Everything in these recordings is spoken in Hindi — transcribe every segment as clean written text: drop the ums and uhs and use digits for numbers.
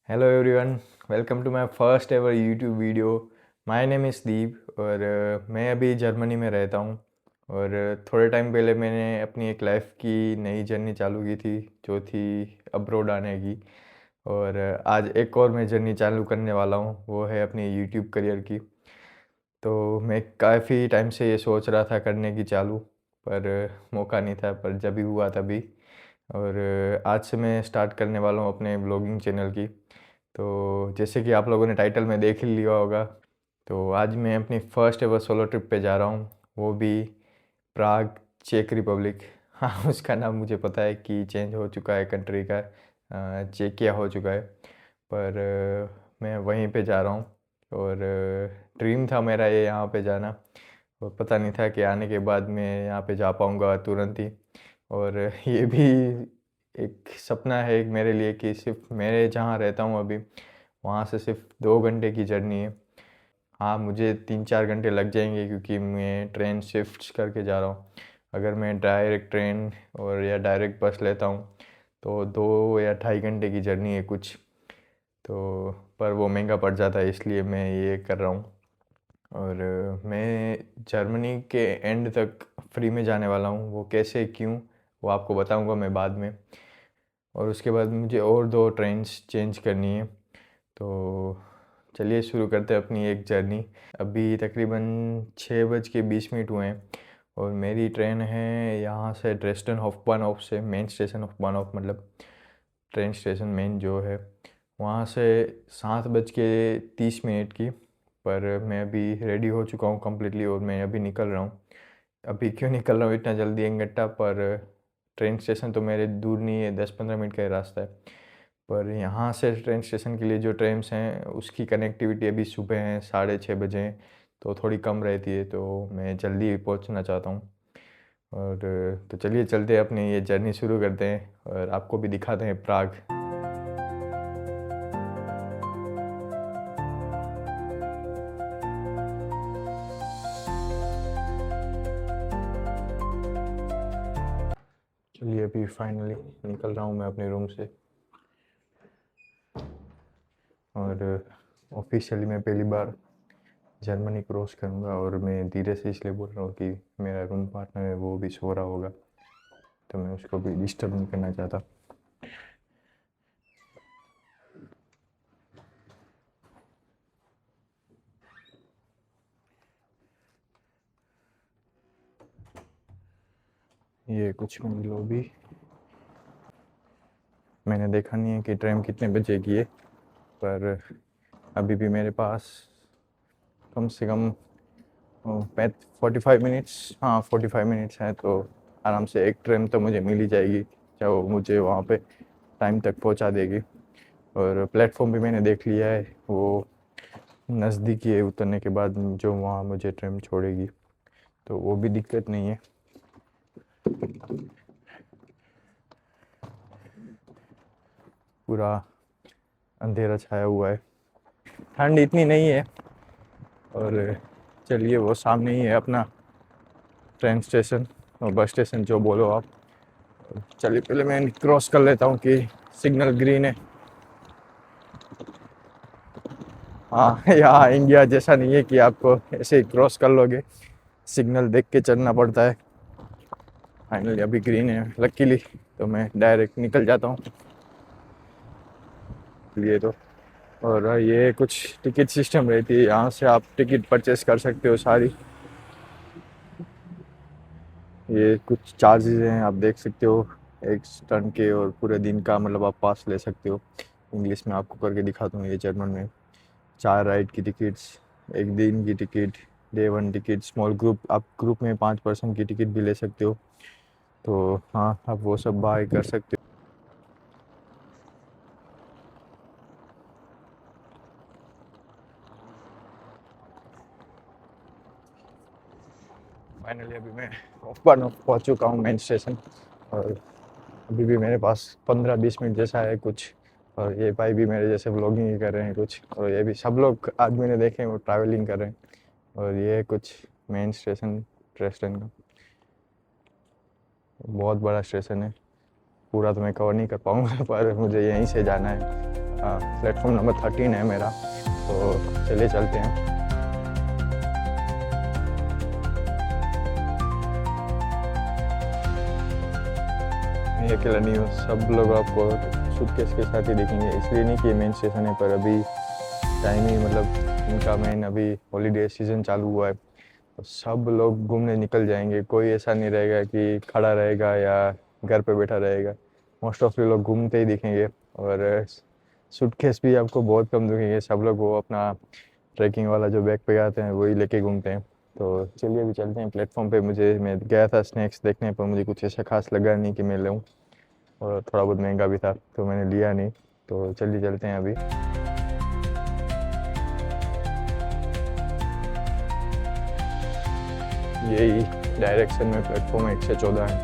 Hello everyone, welcome to my first ever YouTube video. My name is Deep और मैं अभी जर्मनी में रहता हूँ। और थोड़े टाइम पहले मैंने अपनी एक लाइफ की नई जर्नी चालू की थी जो थी अब्रॉड आने की। और आज एक और मैं जर्नी चालू करने वाला हूँ, वो है अपनी यूट्यूब करियर की। तो मैं काफ़ी टाइम से ये सोच रहा था करने की चालू, पर मौका नहीं था, पर जब भी हुआ तभी। और आज से मैं स्टार्ट करने वाला हूँ अपने ब्लॉगिंग चैनल की। तो जैसे कि आप लोगों ने टाइटल में देख ही लिया होगा, तो आज मैं अपनी फ़र्स्ट एवर सोलो ट्रिप पे जा रहा हूँ, वो भी प्राग, चेक रिपब्लिक। हाँ, उसका नाम मुझे पता है कि चेंज हो चुका है कंट्री का, चेकिया हो चुका है, पर मैं वहीं पे जा रहा हूँ। और ड्रीम था मेरा ये यहाँ पे जाना, और पता नहीं था कि आने के बाद मैं यहाँ पे जा पाऊँगा तुरंत ही। और ये भी एक सपना है एक मेरे लिए कि सिर्फ मेरे जहाँ रहता हूँ अभी, वहाँ से सिर्फ 2 घंटे की जर्नी है। हाँ, मुझे 3-4 घंटे लग जाएंगे क्योंकि मैं ट्रेन शिफ्ट करके जा रहा हूँ। अगर मैं डायरेक्ट ट्रेन और या डायरेक्ट बस लेता हूँ तो 2 या ढाई घंटे की जर्नी है कुछ। तो पर वो महंगा पड़ जाता है, इसलिए मैं ये कर रहा हूँ। और मैं जर्मनी के एंड तक फ्री में जाने वाला हूँ। वो कैसे क्यों, वो आपको बताऊँगा मैं बाद में। और उसके बाद मुझे और 2 ट्रेन्स चेंज करनी है। तो चलिए शुरू करते हैं अपनी एक जर्नी। अभी तकरीबन 6:20 हुए हैं और मेरी ट्रेन है यहाँ से ड्रेस्टन हॉफबानहोफ से, मेन स्टेशन हॉफबानहोफ मतलब ट्रेन स्टेशन मेन जो है, वहाँ से 7:30 की। पर मैं अभी रेडी हो चुका हूँ कम्प्लीटली और मैं अभी निकल रहा हूँ। अभी क्यों निकल रहा हूँ इतना जल्दी एक घंटा, पर ट्रेन स्टेशन तो मेरे दूर नहीं है, 10-15 मिनट का ही रास्ता है। पर यहाँ से ट्रेन स्टेशन के लिए जो ट्रेन्स हैं उसकी कनेक्टिविटी अभी सुबह हैं 6:30 बजे हैं, तो थोड़ी कम रहती है, तो मैं जल्दी पहुँचना चाहता हूँ। और तो चलिए चलते हैं, अपनी ये जर्नी शुरू करते हैं और आपको भी दिखाते हैं प्राग। चलिए अभी फाइनली निकल रहा हूँ मैं अपने रूम से। और ऑफिशियली मैं पहली बार जर्मनी क्रॉस करूँगा, और मैं धीरे से इसलिए बोल रहा हूँ कि मेरा रूम पार्टनर है वो भी सो रहा होगा, तो मैं उसको भी डिस्टर्ब नहीं करना चाहता। ये कुछ मेरी लॉबी। मैंने देखा नहीं है कि ट्रेन कितने बजे की है, पर अभी भी मेरे पास कम से कम 45 मिनट्स, हाँ 45 मिनट्स हैं, तो आराम से एक ट्रेन तो मुझे मिल ही जाएगी चाहे वो मुझे वहाँ पे टाइम तक पहुँचा देगी। और प्लेटफॉर्म भी मैंने देख लिया है, वो नज़दीकी है उतरने के बाद जो वहाँ मुझे ट्रेन छोड़ेगी, तो वो भी दिक्कत नहीं है। पूरा अंधेरा छाया हुआ है, ठंड इतनी नहीं है। और चलिए वो सामने ही है अपना ट्रेन स्टेशन और बस स्टेशन जो बोलो आप। चलिए पहले मैं क्रॉस कर लेता हूँ कि सिग्नल ग्रीन है। हाँ, यहाँ इंडिया जैसा नहीं है कि आपको ऐसे ही क्रॉस कर लोगे, सिग्नल देख के चलना पड़ता है। फाइनली अभी ग्रीन है लकीली, तो मैं डायरेक्ट निकल जाता हूँ लिए तो। और ये कुछ टिकट सिस्टम रहती है, यहाँ से आप टिकट परचेस कर सकते हो सारी। ये कुछ चार्जेस हैं आप देख सकते हो, एक टर्न के और पूरे दिन का, मतलब आप पास ले सकते हो। इंग्लिश में आपको करके दिखाता हूँ, ये जर्मन में। 4 राइड की टिकट्स, एक दिन की ticket, day 1 ticket, small group, आप ग्रुप में 5 पर्सन की टिकट भी ले सकते हो। तो हाँ, आप वो सब बाय कर सकते हो। फाइनली अभी मैं ऑफबार्न पहुँच चुका हूँ मेन स्टेशन। और अभी भी मेरे पास 15-20 मिनट जैसा है कुछ। और ये भाई भी मेरे जैसे व्लॉगिंग ही कर रहे हैं कुछ, और ये भी सब लोग आज मैंने देखे हैं वो ट्रैवलिंग कर रहे हैं। और ये कुछ मेन स्टेशन ट्रेस्टन का बहुत बड़ा स्टेशन है, पूरा तो मैं कवर नहीं कर पाऊँगा पर मुझे यहीं से जाना है। प्लेटफॉर्म नंबर 13 है मेरा, तो चलिए चलते हैं। मैं अकेला नहीं हूँ, सब लोग आपको सूटकेस के साथ ही दिखेंगे। इसलिए नहीं कि मेन स्टेशन है, पर अभी टाइम ही मतलब इनका मेन अभी हॉलीडे सीज़न चालू हुआ है, तो सब लोग घूमने निकल जाएंगे। कोई ऐसा नहीं रहेगा कि खड़ा रहेगा या घर पे बैठा रहेगा। मोस्ट ऑफ लोग घूमते ही दिखेंगे, और सूटकेस भी आपको बहुत कम दिखेंगे। सब लोग वो अपना ट्रैकिंग वाला जो बैग पे आते हैं वही लेके घूमते हैं। तो चलिए अभी चलते हैं प्लेटफॉर्म पे। मैं गया था स्नैक्स देखने, पर मुझे कुछ ऐसा खास लगा नहीं कि मैं लूँ, और थोड़ा बहुत महंगा भी था तो मैंने लिया नहीं। तो चलिए चलते हैं अभी। यही डायरेक्शन में प्लेटफॉर्म 114 है,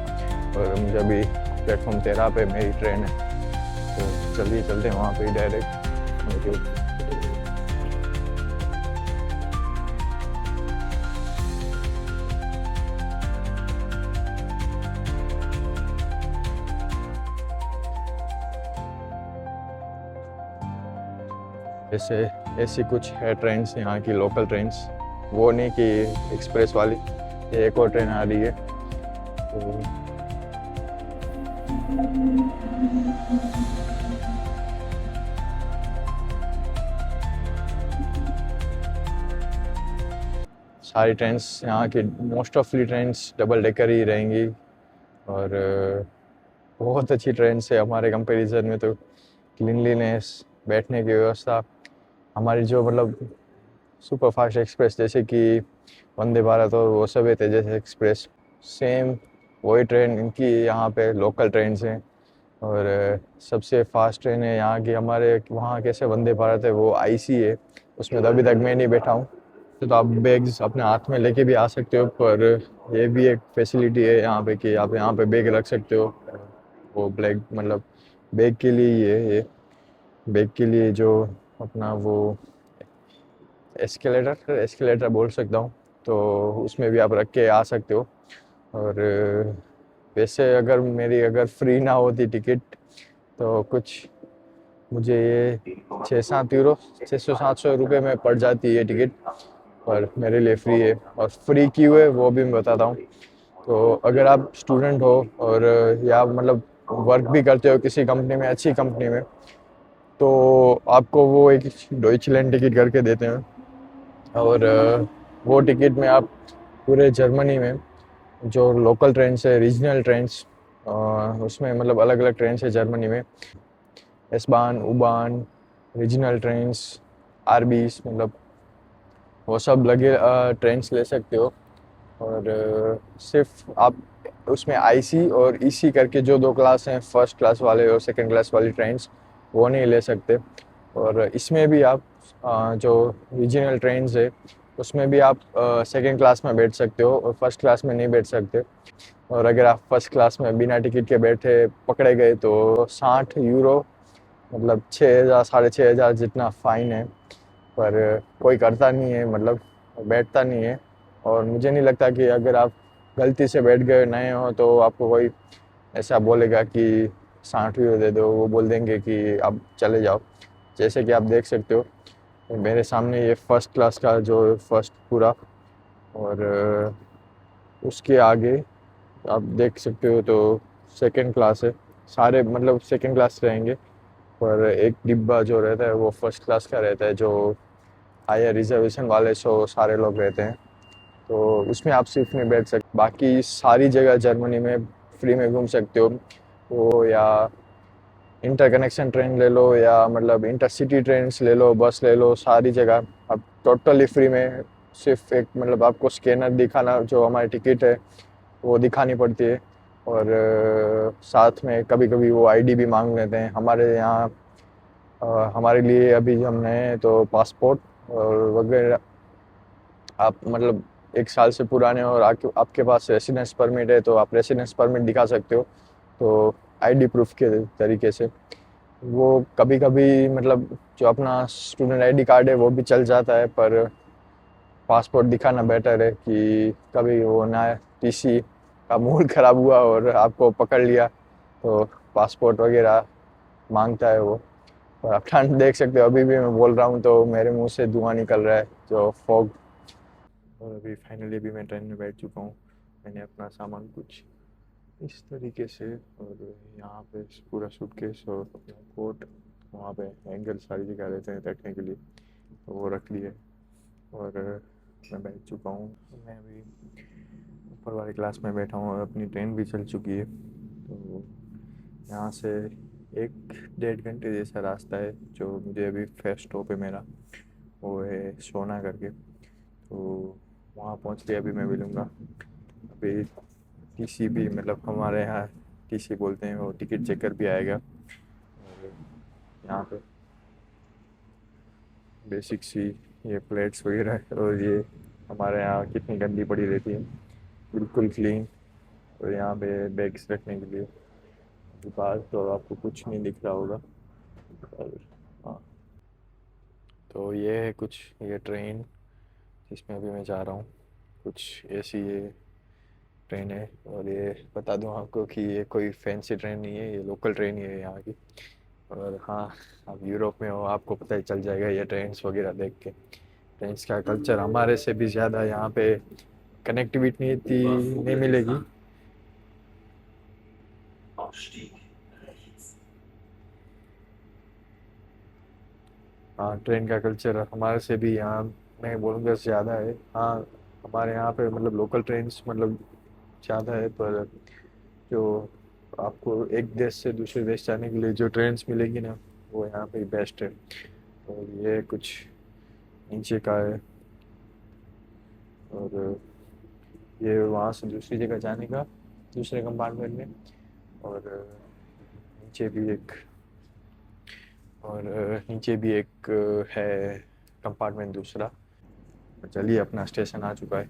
और मुझे अभी प्लेटफॉर्म 13 पे मेरी ट्रेन है, तो चलिए चलते हैं वहाँ पे डायरेक्ट। जैसे ऐसी कुछ है ट्रेन्स यहाँ की, लोकल ट्रेन्स, वो नहीं कि एक्सप्रेस वाली। ये एक और ट्रेन आ रही है, तो सारी ट्रेन्स यहाँ की, मोस्ट ऑफली ट्रेन्स डबल डेकर ही रहेंगी, और बहुत अच्छी ट्रेन्स है हमारे कंपैरिजन में। तो क्लीनलीनेस, बैठने की व्यवस्था, हमारी जो मतलब सुपर फास्ट एक्सप्रेस जैसे कि वंदे भारत और वो सब है, तेजस एक्सप्रेस, सेम वही ट्रेन इनकी यहाँ पे लोकल ट्रेन हैं। और सबसे फास्ट ट्रेन है यहाँ की। हमारे वहाँ कैसे वंदे भारत है वो आईसी है, उसमें तो अभी तक मैं नहीं बैठा हूँ। तो आप बैग्स अपने हाथ में लेके भी आ सकते हो, पर ये भी एक फैसिलिटी है यहाँ पे कि आप यहाँ पे बैग रख सकते हो। वो ब्लैक मतलब बैग के लिए ही है ये, बैग के लिए जो अपना वो एस्केलेटर बोल सकता हूँ, तो उसमें भी आप रख के आ सकते हो। और वैसे अगर फ्री ना होती टिकट, तो कुछ मुझे ये 6-7 यूरो, 600-700 रुपये में पड़ जाती है ये टिकट, पर मेरे लिए फ्री है। और फ्री क्यों है वो भी मैं बताता हूँ। तो अगर आप स्टूडेंट हो और या मतलब वर्क भी करते हो किसी कंपनी में, अच्छी कंपनी में, तो आपको वो एक डॉइचलैंड टिकट करके देते हैं, और वो टिकट में आप पूरे जर्मनी में जो लोकल ट्रेन है, रीजनल ट्रेन्स, उसमें मतलब अलग अलग ट्रेन है जर्मनी में, एस बान, U बान, रीजनल ट्रेन्स, आरबीस, मतलब वो सब लगे ट्रेन्स ले सकते हो। और सिर्फ आप उसमें आईसी और ईसी करके जो 2 क्लास हैं, फर्स्ट क्लास वाले और सेकंड क्लास वाली ट्रेन्स, वो नहीं ले सकते। और इसमें भी आप जो रीजनल ट्रेन्स है उसमें भी आप सेकंड क्लास में बैठ सकते हो, और फर्स्ट क्लास में नहीं बैठ सकते। और अगर आप फर्स्ट क्लास में बिना टिकट के बैठे पकड़े गए तो 60 यूरो, मतलब 6,000 6,500 जितना फ़ाइन है। पर कोई करता नहीं है, मतलब बैठता नहीं है। और मुझे नहीं लगता कि अगर आप गलती से बैठ गए, नए हो, तो आपको कोई ऐसा बोलेगा कि 60 यूरो दे दो। वो बोल देंगे कि आप चले जाओ। जैसे कि आप देख सकते हो मेरे सामने ये फर्स्ट क्लास का जो फर्स्ट पूरा, और उसके आगे आप देख सकते हो तो सेकंड क्लास है। सारे मतलब सेकंड क्लास रहेंगे, पर एक डिब्बा जो रहता है वो फर्स्ट क्लास का रहता है, जो हायर रिजर्वेशन वाले सो सारे लोग रहते हैं। तो उसमें आप सिर्फ में बैठ सकते, बाकी सारी जगह जर्मनी में फ्री में घूम सकते हो। वो या इंटर कनेक्शन ट्रेन ले लो, या मतलब इंटरसिटी ट्रेन्स ले लो, बस ले लो, सारी जगह आप टोटली फ्री में। सिर्फ एक मतलब आपको स्कैनर दिखाना, जो हमारी टिकट है वो दिखानी पड़ती है। और साथ में कभी कभी वो आईडी भी मांग लेते हैं। हमारे यहाँ हमारे लिए अभी हम नए हैं तो पासपोर्ट और वगैरह, आप मतलब 1 साल से पुराने और आपके पास रेसिडेंस परमिट है तो आप रेसिडेंस परमिट दिखा सकते हो, तो आईडी प्रूफ के तरीके से। वो कभी कभी मतलब जो अपना स्टूडेंट आईडी कार्ड है वो भी चल जाता है, पर पासपोर्ट दिखाना बेटर है कि कभी वो ना टीसी का मूड ख़राब हुआ और आपको पकड़ लिया, तो पासपोर्ट वगैरह मांगता है वो। और आप ठंड देख सकते हो, अभी भी मैं बोल रहा हूँ तो मेरे मुंह से धुआं निकल रहा है, जो फॉग। और अभी फाइनली भी मैं ट्रेन में बैठ चुका हूँ। मैंने अपना सामान कुछ इस तरीके से, और यहाँ पे पूरा सूटकेस और अपना कोट, वहाँ पे एंगल सारी जगह रहते हैं रखने के लिए, तो वो रख लिए। और मैं बैठ चुका हूँ। मैं अभी ऊपर वाली क्लास में बैठा हूँ और अपनी ट्रेन भी चल चुकी है। तो यहाँ से 1-1.5 घंटे जैसा रास्ता है, जो मुझे अभी फर्स्ट स्टॉप है मेरा, वो है सोना करके। तो वहाँ पहुँच के अभी मैं मिलूँगा। अभी टीसी भी, मतलब हमारे यहाँ टीसी बोलते हैं, वो टिकट चेकर भी आएगा। और यहाँ पे बेसिक सी ये प्लेट्स वगैरह, और ये हमारे यहाँ कितनी गंदी पड़ी रहती है, बिल्कुल क्लीन। और यहाँ पे बैग्स रखने के लिए बाहर तो आपको कुछ नहीं दिख रहा होगा। और हाँ, तो ये है कुछ, ये ट्रेन जिसमें अभी मैं जा रहा हूँ, कुछ ऐसी ये ट्रेन है। और ये बता दूँ आपको कि ये कोई फैंसी ट्रेन नहीं है, ये लोकल ट्रेन ही है यहाँ की। और हाँ, आप यूरोप में हो, आपको पता ही चल जाएगा ये ट्रेन्स वगैरह देख के। ट्रेन्स का कल्चर हमारे से भी ज़्यादा यहाँ पे कनेक्टिविटी नहीं मिलेगी। हाँ, ट्रेन का कल्चर हमारे से भी यहाँ, मैं बोलूँगा ज़्यादा है। हाँ, हमारे यहाँ पे मतलब लोकल ट्रेन्स मतलब ज़्यादा है, पर जो आपको एक देश से दूसरे देश जाने के लिए जो ट्रेन्स मिलेगी ना, वो यहाँ पे बेस्ट है। और ये कुछ नीचे का है, और ये वहाँ से दूसरी जगह जाने का, दूसरे कंपार्टमेंट में। और नीचे भी एक, और नीचे भी एक है कंपार्टमेंट दूसरा। चलिए, अपना स्टेशन आ चुका है।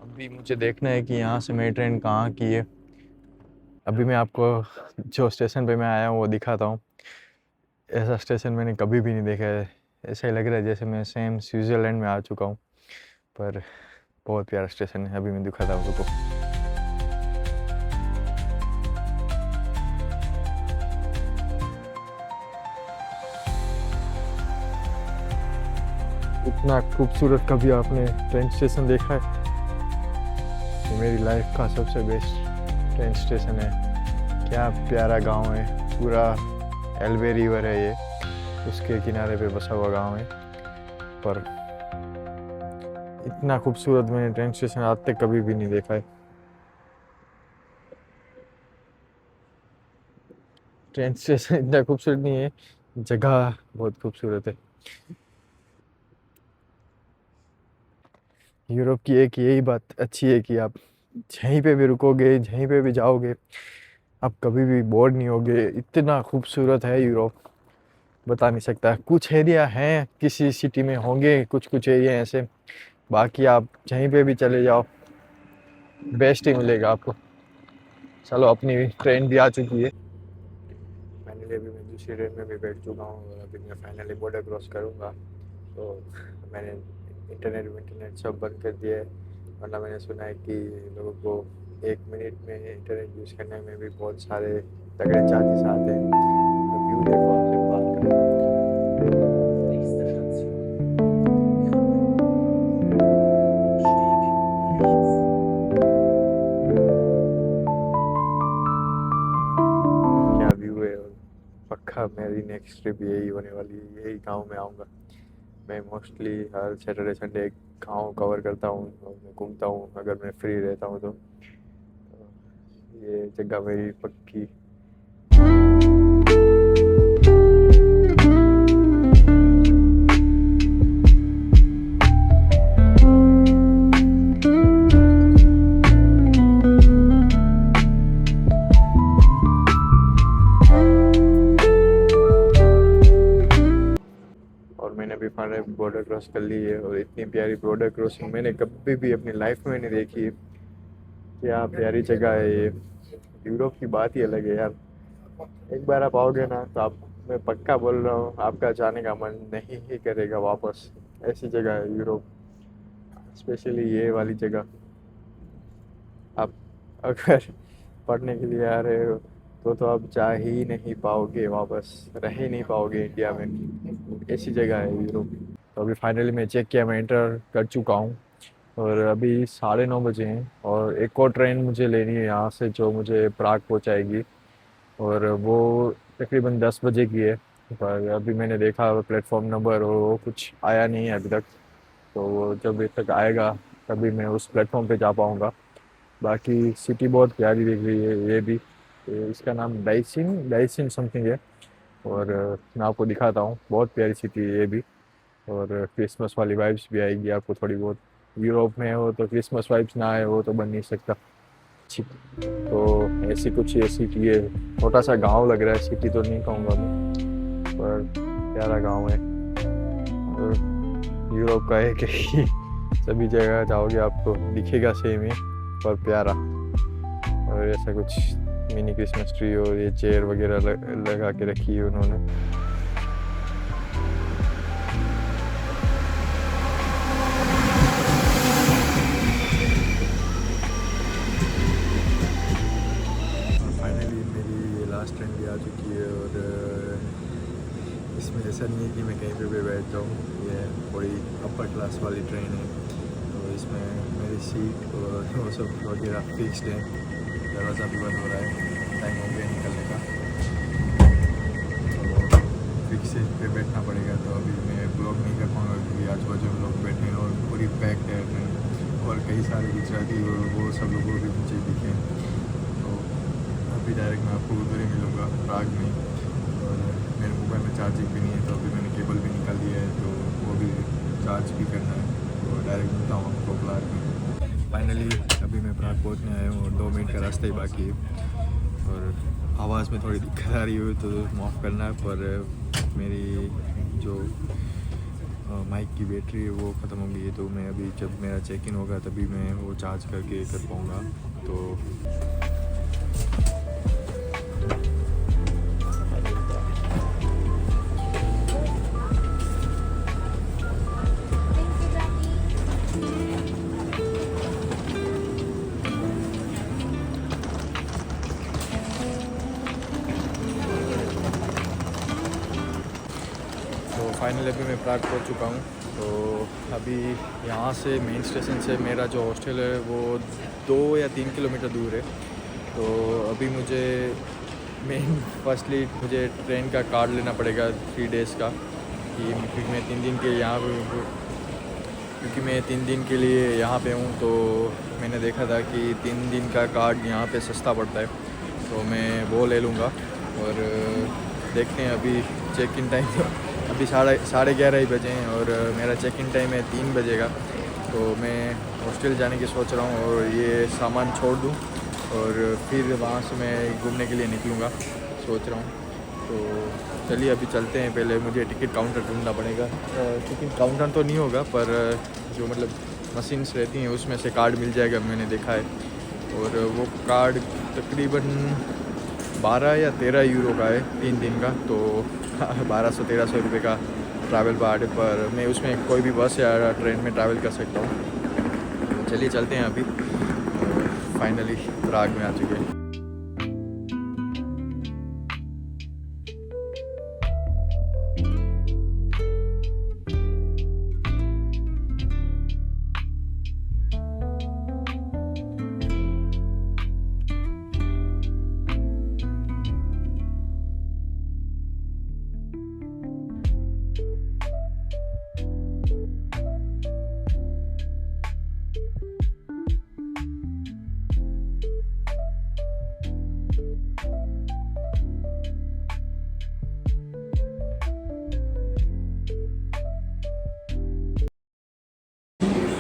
अभी मुझे देखना है कि यहाँ से मेरी ट्रेन कहाँ की है। अभी मैं आपको जो स्टेशन पे मैं आया हूँ वो दिखाता हूँ। ऐसा स्टेशन मैंने कभी भी नहीं देखा है। ऐसा ही लग रहा है जैसे मैं सेम स्विट्ज़रलैंड में आ चुका हूँ। पर बहुत प्यारा स्टेशन है, अभी मैं दिखाता हूँ आपको। इतना खूबसूरत कभी आपने ट्रेन स्टेशन देखा है? ये मेरी लाइफ का सबसे बेस्ट ट्रेन स्टेशन है। क्या प्यारा गांव है, पूरा एल्बे रिवर है ये, उसके किनारे पे बसा हुआ गांव है। पर इतना खूबसूरत मैंने ट्रेन स्टेशन आज तक कभी भी नहीं देखा है। ट्रेन स्टेशन इतना खूबसूरत नहीं है, जगह बहुत खूबसूरत है। यूरोप की एक यही बात अच्छी है कि आप जहीं पे भी रुकोगे, जहीं पे भी जाओगे, आप कभी भी बोर नहीं होगे। इतना खूबसूरत है यूरोप, बता नहीं सकता। कुछ एरिया हैं किसी सिटी में होंगे, कुछ कुछ एरिया ऐसे, बाकी आप जहीं पे भी चले जाओ बेस्ट ही मिलेगा आपको। चलो, अपनी ट्रेन भी आ चुकी है। फाइनली अभी मैं दूसरी ट्रेन में भी बैठ चुका हूँ, और अभी मैं फाइनली बॉर्डर क्रॉस करूँगा। तो मैंने इंटरनेट सब बंद कर दिया है, वरना मैंने सुना है कि लोगों को 1 मिनट में इंटरनेट यूज़ करने में भी बहुत सारे तगड़े चार्जेस आते हैं। तो व्यू देखो, आपसे बात करो। क्या व्यू है, और पक्का मेरी नेक्स्ट ट्रिप यही होने वाली है, यही गांव में आऊँगा। मैं मोस्टली हर सैटरडे संडे गांव कवर करता हूँ और मैं घूमता हूँ, अगर मैं फ्री रहता हूँ तो। ये जगह मेरी पक्की। और मैंने अभी बॉर्डर क्रॉस कर ली है, और इतनी प्यारी बॉर्डर क्रॉसिंग मैंने कभी भी अपनी लाइफ में नहीं देखी है। क्या प्यारी जगह है ये। यूरोप की बात ही अलग है यार। एक बार आप आओगे ना तो आप, मैं पक्का बोल रहा हूँ, आपका जाने का मन नहीं ही करेगा वापस। ऐसी जगह है यूरोप, स्पेशली ये वाली जगह। आप अगर पढ़ने के लिए आ रहे हो तो आप जा ही नहीं पाओगे वापस, रह ही नहीं पाओगे इंडिया में। ऐसी जगह है यूरोप। तो अभी फाइनली मैं चेक किया, मैं एंटर कर चुका हूँ, और अभी 9:30 बजे हैं, और एक और ट्रेन मुझे लेनी है यहाँ से जो मुझे प्राग पहुँचाएगी, और वो तकरीबन 10 बजे की है। पर अभी मैंने देखा प्लेटफॉर्म नंबर, और वो कुछ आया नहीं है अभी तक। तो वो जब तक आएगा तभी मैं उस प्लेटफॉर्म पे जा पाऊँगा। बाकी सिटी बहुत प्यारी दिख रही है ये भी। इसका नाम डाइसिन डाइसिन समथिंग है, और मैं आपको दिखाता हूँ। बहुत प्यारी सिटी है ये भी, और क्रिसमस वाली वाइब्स भी आएगी आपको थोड़ी बहुत। यूरोप में हो तो क्रिसमस वाइब्स ना आए वो तो बन नहीं सकता। तो ऐसी कुछ ये सिटी है। छोटा सा गांव लग रहा है, सिटी तो नहीं कहूँगा मैं, पर प्यारा गांव है। और यूरोप का है कि सभी जगह जाओगे आपको दिखेगा सेम ही, पर प्यारा। और ऐसा कुछ मिनी क्रिसमस ट्री और ये चेयर वगैरह लगा के रखी है उन्होंने। फाइनली मेरी ये लास्ट ट्रेन भी आ चुकी है, और इसमें ऐसा नहीं है कि मैं कहीं पे भी बैठ जाऊँ। ये थोड़ी अपर क्लास वाली ट्रेन है, तो इसमें मेरी सीट और वो सब वगैरह फिक्स्ड है। दरवाज़ा भी बंद हो रहा है, टाइम हो गया निकलने का, तो फिक्स पे बैठना पड़ेगा। तो अभी मैं ब्लॉग नहीं कर पाऊँगा क्योंकि आजू बाजू में लोग बैठे हैं और पूरी पैक्ड है ट्रेन, और कई सारे गुजराती और वो सब लोगों भी मुझे दिखे। तो अभी डायरेक्ट मैं आपको उधर ही मिलूँगा प्राग में। और मेरे मोबाइल में चार्जिंग भी नहीं है, तो अभी मैंने केबल भी निकाल दिया है, तो वो भी चार्ज भी करना है। तो डायरेक्ट मिलता हूँ आपको प्राग में। फाइनली अभी मैं प्राग पहुँचने आया हूँ, और 2 मिनट का रास्ता ही बाकी है। और आवाज़ में थोड़ी दिक्कत आ रही हो तो माफ़ करना है, पर मेरी जो माइक की बैटरी है वो ख़त्म हो गई है। तो मैं अभी जब मेरा चेक इन होगा तभी मैं वो चार्ज करके कर पाऊँगा। तो फाइनली अभी मैं प्राग पहुंच चुका हूं। तो अभी यहाँ से मेन स्टेशन से मेरा जो हॉस्टल है वो 2 या 3 किलोमीटर दूर है। तो अभी मुझे फर्स्टली मुझे ट्रेन का कार्ड लेना पड़ेगा 3 डेज़ का, क्योंकि मैं 3 दिन के यहाँ पे क्योंकि मैं 3 दिन के लिए यहाँ पे हूँ। तो मैंने देखा था कि 3 दिन का कार्ड यहाँ पे सस्ता पड़ता है, तो मैं वो ले लूँगा। और देखते हैं, अभी चेक इन टाइम अभी 11:30 ही बजे हैं, और मेरा चेक इन टाइम है 3 बजे का। तो मैं हॉस्टल जाने की सोच रहा हूँ, और ये सामान छोड़ दूँ और फिर वहाँ से मैं घूमने के लिए निकलूँगा सोच रहा हूँ। तो चलिए अभी चलते हैं। पहले मुझे टिकट काउंटर ढूंढना पड़ेगा। टिकट काउंटर तो नहीं होगा, पर जो मतलब मशीन्स रहती हैं उसमें से कार्ड मिल जाएगा, मैंने देखा है। और वो कार्ड तकरीबन 12 या 13 यूरो का है 3 दिन का। तो 1200-1300 रुपये का ट्रैवल कार्ड है, पर मैं उसमें कोई भी बस या ट्रेन में ट्रैवल कर सकता हूँ। तो चलिए चलते हैं अभी। फाइनली प्राग में आ चुके हैं।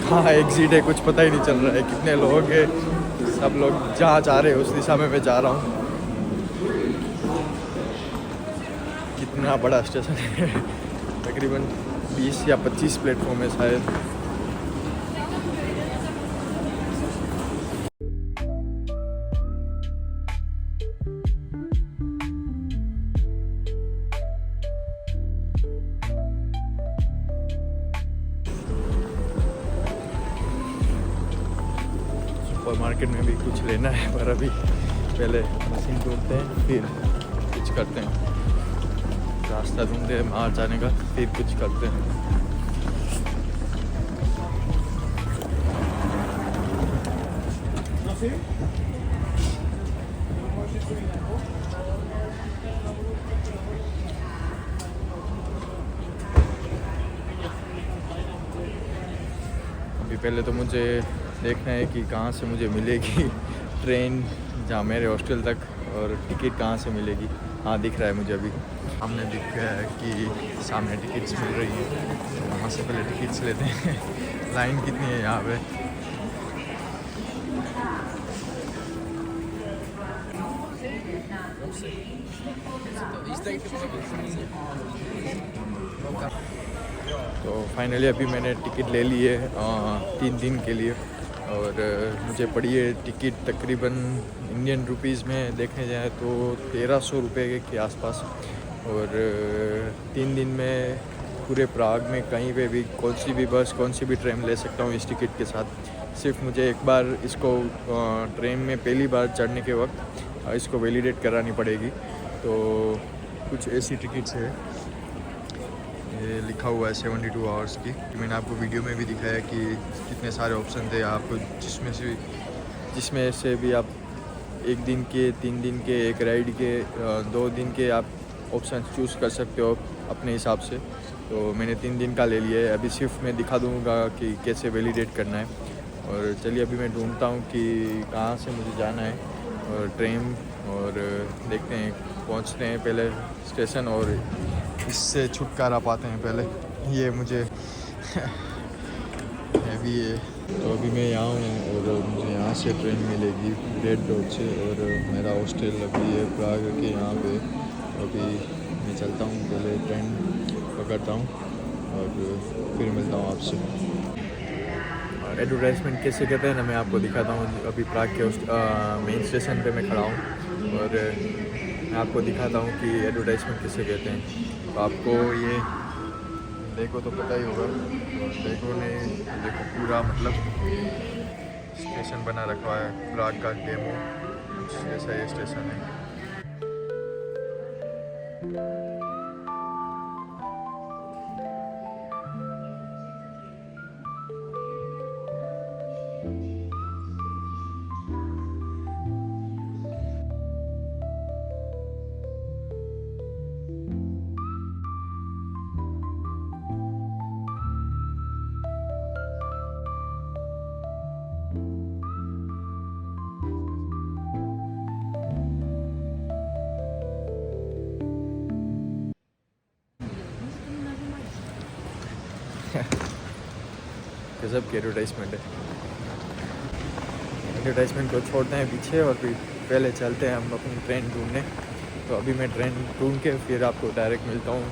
हाँ एग्जिट है, कुछ पता ही नहीं चल रहा है कितने लोग हैं। सब लोग जहाँ जा रहे हैं उस दिशा में मैं जा रहा हूँ। कितना बड़ा स्टेशन है, तकरीबन 20 या 25 प्लेटफॉर्म है शायद। सुपर मार्केट में भी कुछ लेना है, पर अभी पहले मशीन ढूंढते हैं, फिर कुछ करते हैं। रास्ता ढूंढते हैं बाहर जाने का, फिर कुछ करते हैं। अभी पहले तो मुझे देखना है कि कहाँ से मुझे मिलेगी ट्रेन जहाँ मेरे हॉस्टल तक, और टिकट कहाँ से मिलेगी। हाँ, दिख रहा है मुझे अभी सामने, दिख रहा है कि सामने टिकट्स मिल रही हैं, तो वहाँ से पहले टिकट्स लेते हैं। लाइन कितनी है यहाँ पे? तो फाइनली अभी मैंने टिकट ले ली है 3 दिन के लिए, और मुझे पड़ी है टिकट तकरीबन इंडियन रुपीज़ में देखने जाए तो 1300 रुपये के आसपास। और 3 दिन में पूरे प्राग में कहीं पे भी कौन सी भी बस, कौन सी भी ट्रेन ले सकता हूँ इस टिकट के साथ। सिर्फ मुझे एक बार इसको ट्रेन में पहली बार चढ़ने के वक्त इसको वैलिडेट करानी पड़ेगी। तो कुछ ऐसी टिकट्स है, ये लिखा हुआ है 72 आवर्स की। मैंने आपको वीडियो में भी दिखाया कि कितने सारे ऑप्शन थे आपको, जिसमें से भी आप 1 दिन के, 3 दिन के, एक राइड के, 2 दिन के आप ऑप्शन चूज़ कर सकते हो अपने हिसाब से। तो मैंने 3 दिन का ले लिया है। अभी सिर्फ मैं दिखा दूँगा कि कैसे वैलिडेट करना है। और चलिए अभी मैं ढूंढता हूँ कि कहाँ से मुझे जाना है और ट्रेन, और देखते हैं, पहुँचते हैं पहले स्टेशन और इससे छुटकारा पाते हैं पहले। ये मुझे हैवी है। तो अभी मैं यहाँ हूँ और मुझे यहाँ से ट्रेन मिलेगी रेड डॉट से, और मेरा हॉस्टल अभी है प्राग के यहाँ पे। अभी मैं चलता हूँ, पहले ट्रेन पकड़ता हूँ और फिर मिलता हूँ आपसे। एडवर्टाइजमेंट कैसे कहते हैं ना, मैं आपको दिखाता हूँ। अभी प्राग के मेन स्टेशन पे मैं खड़ा हूँ और मैं आपको दिखाता हूँ कि एडवर्टाइजमेंट कैसे कहते हैं। तो आपको ये देखो तो पता ही होगा, देखो पूरा मतलब स्टेशन बना रखा है प्राग का, डेमो कुछ ऐसा ये स्टेशन है। गजब की एडवर्टाइजमेंट है। एडवर्टाइजमेंट को छोड़ते हैं पीछे और फिर पहले चलते हैं हम अपनी ट्रेन ढूंढने। तो अभी मैं ट्रेन ढूंढ के फिर आपको डायरेक्ट मिलता हूँ।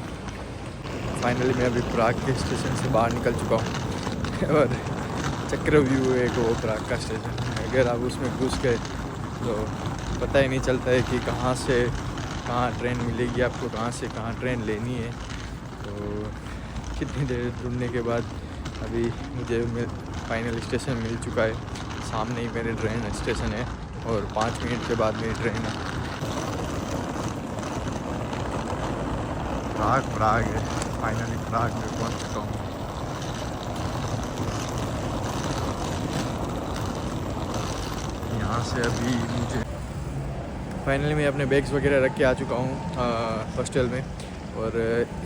फाइनली मैं अभी प्राग के स्टेशन से बाहर निकल चुका हूँ और चक्रव्यूह है वो प्राग का स्टेशन। अगर आप उसमें घुस गए तो पता ही नहीं चलता है कि कहाँ से कहाँ ट्रेन मिलेगी आपको, कहाँ से कहाँ ट्रेन लेनी है। तो कितनी देर ढूंढने के बाद अभी मुझे फाइनल स्टेशन मिल चुका है। सामने ही मेरे ट्रेन स्टेशन है और 5 मिनट के बाद मेरी ट्रेन है। प्राग है, फाइनली प्राग में पहुंच चुका हूँ। यहाँ से अभी मुझे फाइनली मैं अपने बैग्स वगैरह रख के आ चुका हूँ हॉस्टल में। और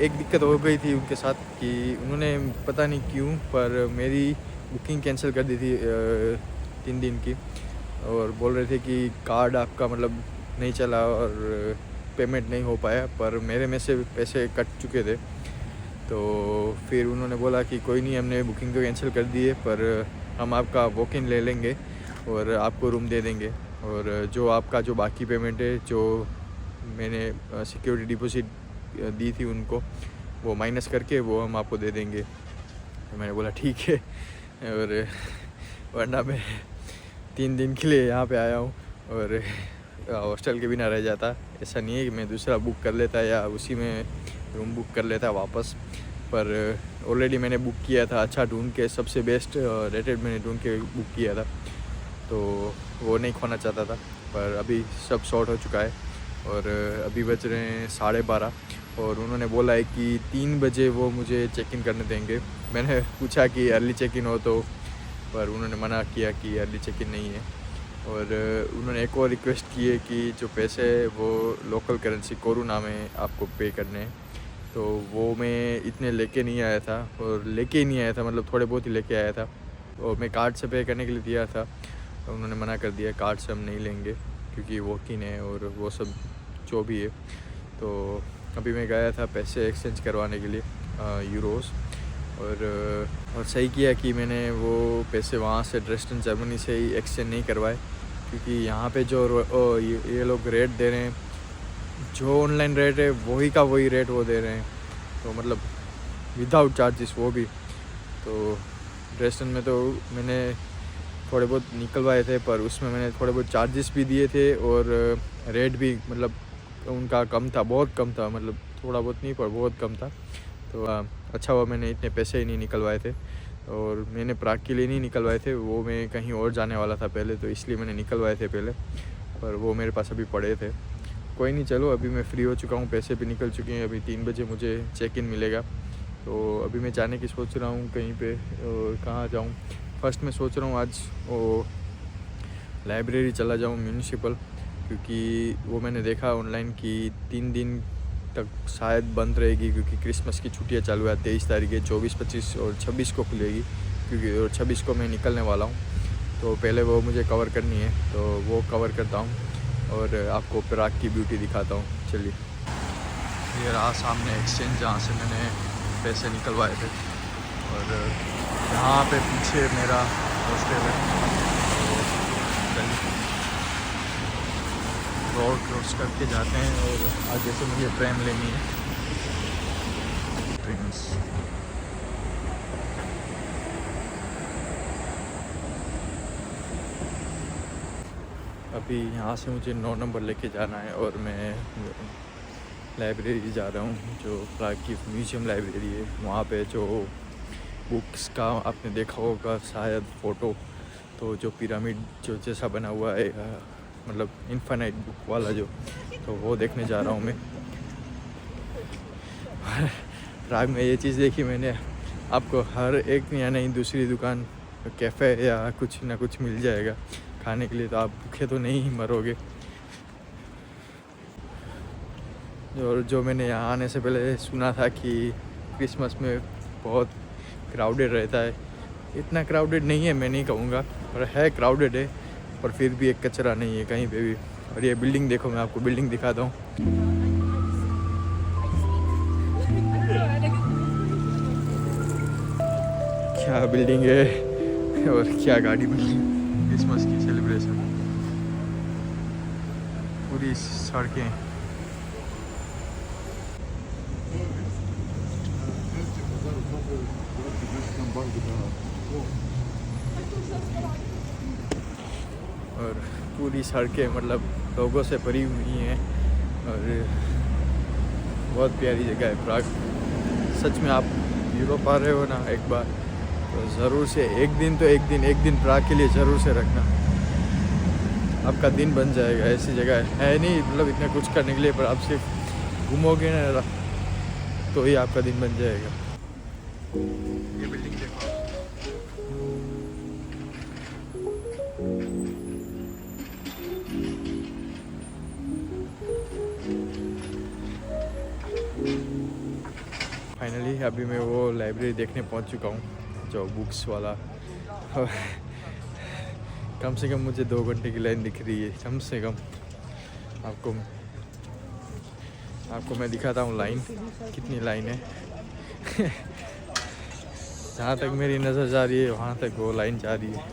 एक दिक्कत हो गई थी उनके साथ कि उन्होंने पता नहीं क्यों पर मेरी बुकिंग कैंसिल कर दी थी 3 दिन की, और बोल रहे थे कि कार्ड आपका मतलब नहीं चला और पेमेंट नहीं हो पाया, पर मेरे में से पैसे कट चुके थे। तो फिर उन्होंने बोला कि कोई नहीं, हमने बुकिंग तो कैंसिल कर दी है, पर हम आपका वॉक इन ले लेंगे और आपको रूम दे देंगे। और जो आपका जो बाकी पेमेंट है, जो मैंने सिक्योरिटी डिपॉजिट दी थी उनको, वो माइनस करके वो हम आपको दे देंगे। तो मैंने बोला ठीक है, और वरना मैं 3 दिन के लिए यहाँ पे आया हूँ और हॉस्टल के बिना रह जाता। ऐसा नहीं है कि मैं दूसरा बुक कर लेता या उसी में रूम बुक कर लेता वापस, पर ऑलरेडी मैंने बुक किया था अच्छा ढूंढ के, सबसे बेस्ट रेटेड मैंने ढूंढ के बुक किया था, तो वो नहीं खोना चाहता था। पर अभी सब सॉर्ट हो चुका है और अभी बज रहे हैं 12:30 और उन्होंने बोला है कि 3 बजे वो मुझे चेक इन करने देंगे। मैंने पूछा कि अर्ली चेक इन हो तो, पर उन्होंने मना किया कि अर्ली चेक इन नहीं है। और उन्होंने एक और रिक्वेस्ट की है कि जो पैसे वो लोकल करेंसी कोरोना में आपको पे करने हैं, तो वो मैं इतने लेके नहीं आया था, और लेके ही नहीं आया था, मतलब थोड़े बहुत ही लेके आया था, और मैं कार्ड से पे करने के लिए दिया था, तो उन्होंने मना कर दिया कार्ड से हम नहीं लेंगे क्योंकि वॉक इन है और वो सब जो भी है। तो अभी मैं गया था पैसे एक्सचेंज करवाने के लिए यूरोस, और सही किया कि मैंने वो पैसे वहाँ से ड्रेस्टन जर्मनी से ही एक्सचेंज नहीं करवाए, क्योंकि यहाँ पे जो ये लोग रेट दे रहे हैं, जो ऑनलाइन रेट है वही का वही रेट वो दे रहे हैं, तो मतलब विदाउट चार्जेस वो भी। तो ड्रेस्टन में तो मैंने थोड़े बहुत निकलवाए थे, पर उसमें मैंने थोड़े बहुत चार्जेस भी दिए थे और रेट भी मतलब उनका कम था, बहुत कम था, मतलब थोड़ा बहुत नहीं पर बहुत कम था। तो अच्छा हुआ मैंने इतने पैसे ही नहीं निकलवाए थे, और मैंने प्राग के लिए नहीं निकलवाए थे, वो मैं कहीं और जाने वाला था पहले, तो इसलिए मैंने निकलवाए थे पहले, पर वो मेरे पास अभी पड़े थे। कोई नहीं, चलो अभी मैं फ्री हो चुका हूँ, पैसे भी निकल चुके हैं, अभी 3 बजे मुझे चेक इन मिलेगा। तो अभी मैं जाने की सोच रहा हूँ कहीं पे, और कहाँ जाऊँ। फर्स्ट मैं सोच रहा हूँ आज वो लाइब्रेरी चला जाऊँ म्यूनिसिपल, क्योंकि वो मैंने देखा ऑनलाइन कि 3 दिन तक शायद बंद रहेगी, क्योंकि क्रिसमस की छुट्टियाँ चालू है 23 तारीख है, 24, 25 और 26 को खुलेगी, क्योंकि और 26 को मैं निकलने वाला हूँ, तो पहले वो मुझे कवर करनी है, तो वो कवर करता हूँ और आपको प्राग की ब्यूटी दिखाता हूँ। चलिए, ये रहा सामने एक्सचेंज जहाँ से मैंने पैसे निकलवाए थे, और यहाँ पे पीछे मेरा हॉस्टल है। तो रोड क्रॉस करके जाते हैं और आगे से मुझे ट्रेन लेनी है। ट्रेन्स अभी यहाँ से मुझे 9 नंबर लेके जाना है, और मैं लाइब्रेरी जा रहा हूँ, जो प्राग की म्यूजियम लाइब्रेरी है। वहाँ पे जो बुक्स का आपने देखा होगा शायद फ़ोटो, तो जो पिरामिड जो जैसा बना हुआ है, मतलब इन्फिनाइट बुक वाला जो, तो वो देखने जा रहा हूँ मैं। प्राग में ये चीज़ देखी मैंने, आपको हर एक या नहीं दूसरी दुकान कैफ़े या कुछ ना कुछ मिल जाएगा खाने के लिए, तो आप भूखे तो नहीं मरोगे। और जो मैंने यहाँ आने से पहले सुना था कि क्रिसमस में बहुत क्राउडेड रहता है, इतना क्राउडेड नहीं है मैं नहीं कहूँगा, पर है क्राउडेड है, पर फिर भी एक कचरा नहीं है कहीं पे भी। और ये बिल्डिंग देखो, मैं आपको बिल्डिंग दिखाता हूँ। क्या बिल्डिंग है और क्या गाड़ी बनी है। क्रिसमस की सेलिब्रेशन, पूरी सड़कें। और पूरी सड़कें मतलब लोगों से भरी हुई हैं, और बहुत प्यारी जगह है प्राग। सच में आप यूरोप आ रहे हो ना एक बार, तो ज़रूर से एक दिन प्राग के लिए ज़रूर से रखना, आपका दिन बन जाएगा। ऐसी जगह है नहीं मतलब इतना कुछ करने के लिए, पर आप सिर्फ घूमोगे ना तो ही आपका दिन बन जाएगा। ये बिल्डिंग देखो, फाइनली अभी मैं वो लाइब्रेरी देखने पहुंच चुका हूँ, जो बुक्स वाला। कम से कम मुझे 2 घंटे की लाइन दिख रही है, कम से कम। आपको मैं दिखाता हूँ लाइन, कितनी लाइन है। जहाँ तक मेरी नज़र जा रही है वहाँ तक वो लाइन जा रही है।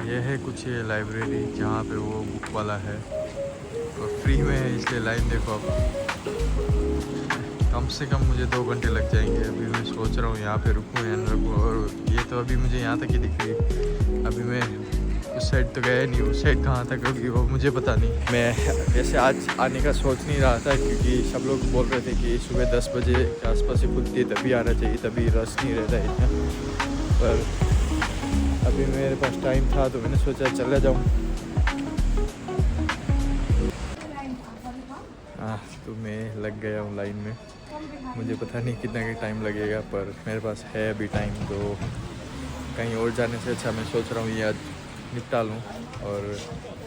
यह है कुछ ये लाइब्रेरी जहाँ पे वो बुक वाला है, और फ्री में है, इसलिए लाइन देखो आप। कम से कम मुझे 2 घंटे लग जाएंगे। अभी मैं सोच रहा हूँ यहाँ पे रुकूँ या न रुकूँ, और ये तो अभी मुझे यहाँ तक ही दिख रही। अभी मैं उस साइड तो गया नहीं, उस साइड कहाँ तक होगी वो मुझे पता नहीं। मैं वैसे आज आने का सोच नहीं रहा था, क्योंकि सब लोग बोल रहे थे कि सुबह 10 बजे के आसपास ही खुलती है, तभी आना चाहिए, तभी रश नहीं रहता है इतना। पर अभी मेरे पास टाइम था तो मैंने सोचा चला जाऊँ। तो मैं लग गया हूँ लाइन में। मुझे पता नहीं कितना का टाइम लगेगा, पर मेरे पास है अभी टाइम, तो कहीं और जाने से अच्छा मैं सोच रहा हूँ ये आज निपटा लूँ, और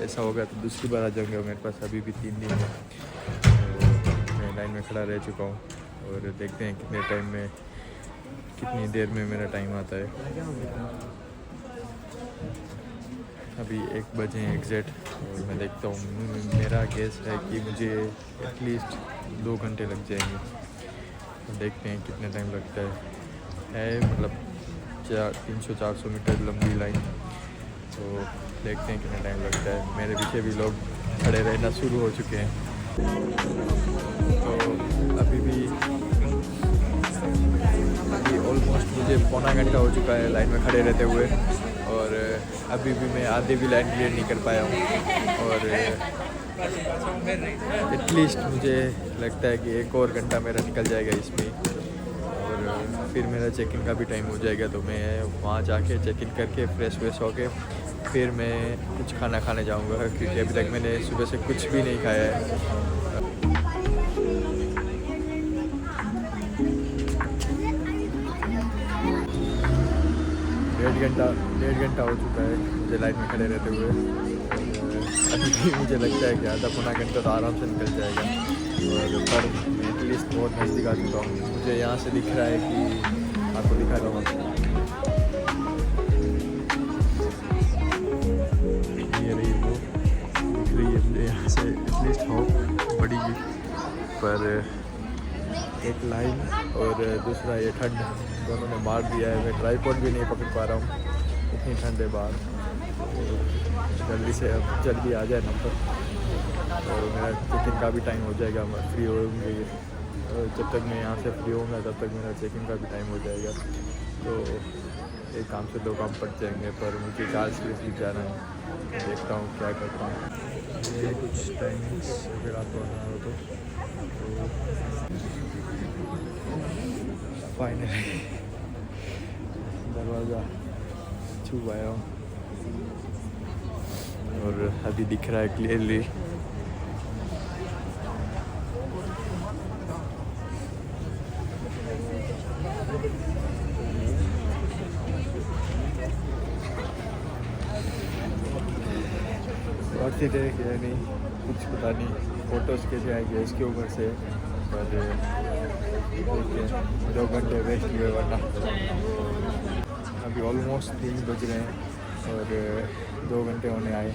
ऐसा होगा तो दूसरी बार आ जाऊँगा। मेरे पास अभी भी 3 दिन है, तो मैं लाइन में खड़ा रह चुका हूँ, और देखते हैं कितने टाइम में, कितनी देर में मेरा टाइम आता है। अभी 1 बजे एग्जैक्ट, और मैं देखता हूँ, मेरा गेस है कि मुझे एटलीस्ट 2 घंटे लग जाएंगे। तो देखते हैं कितने टाइम लगता है मतलब 300-400 मीटर लंबी लाइन, तो देखते हैं कितना टाइम लगता है। मेरे पीछे भी लोग खड़े रहना शुरू हो चुके हैं, तो अभी ऑलमोस्ट मुझे पौना घंटा हो चुका है लाइन में खड़े रहते हुए, और अभी भी मैं आधे भी लाइन क्लियर नहीं कर पाया हूँ। और एटलीस्ट मुझे लगता है कि 1 और घंटा मेरा निकल जाएगा इसमें, और फिर मेरा चेक इन का भी टाइम हो जाएगा। तो मैं वहाँ जाके चेक इन करके फ्रेश व्रेश होके फिर मैं कुछ खाना खाने जाऊँगा, क्योंकि अभी तक मैंने सुबह से कुछ भी नहीं खाया है। 1.5 घंटा हो चुका है मुझे लाइन में खड़े रहते हुए। अभी भी मुझे लगता है कि आधा पौना घंटा तो आराम से निकल जाएगा, और पर मैं एटलीस्ट बहुत नज़दीक आ चुका हूँ। मुझे यहाँ से दिख रहा है कि आपको दिखा रहा हूँ, ये रही वो दिख रही है मुझे यहाँ से एटलीस्ट होप बड़ी, पर एक लाइन और दूसरा ये ठंड दोनों ने मार दिया है। मैं ट्राइपॉड भी नहीं पकड़ पा रहा हूँ, इतनी ठंड है बाहर। तो जल्दी से अब जल्दी आ जाए नंबर, और मेरा चेक इन का भी टाइम हो जाएगा, मैं फ्री होंगे। और जब तक मैं यहाँ से फ्री होऊंगा तब तक मेरा चेक इन का भी टाइम हो जाएगा। तो एक काम से 2 काम पड़ जाएंगे, पर मुझे चार्ज भी जाना है, देखता हूँ क्या करता हूँ। ये कुछ टाइमिंग्स अगर आपको आना हो तो फाइनली दरवाज़ा छू आया हूँ, और अभी दिख रहा है क्लियरली। और थे क्या नहीं, कुछ पता नहीं फ़ोटोज़ कैसे आएंगे इसके ऊपर से, पर 2 घंटे वेस्ट हुए वरना। अभी ऑलमोस्ट 3 बज रहे हैं और 2 घंटे होने आए।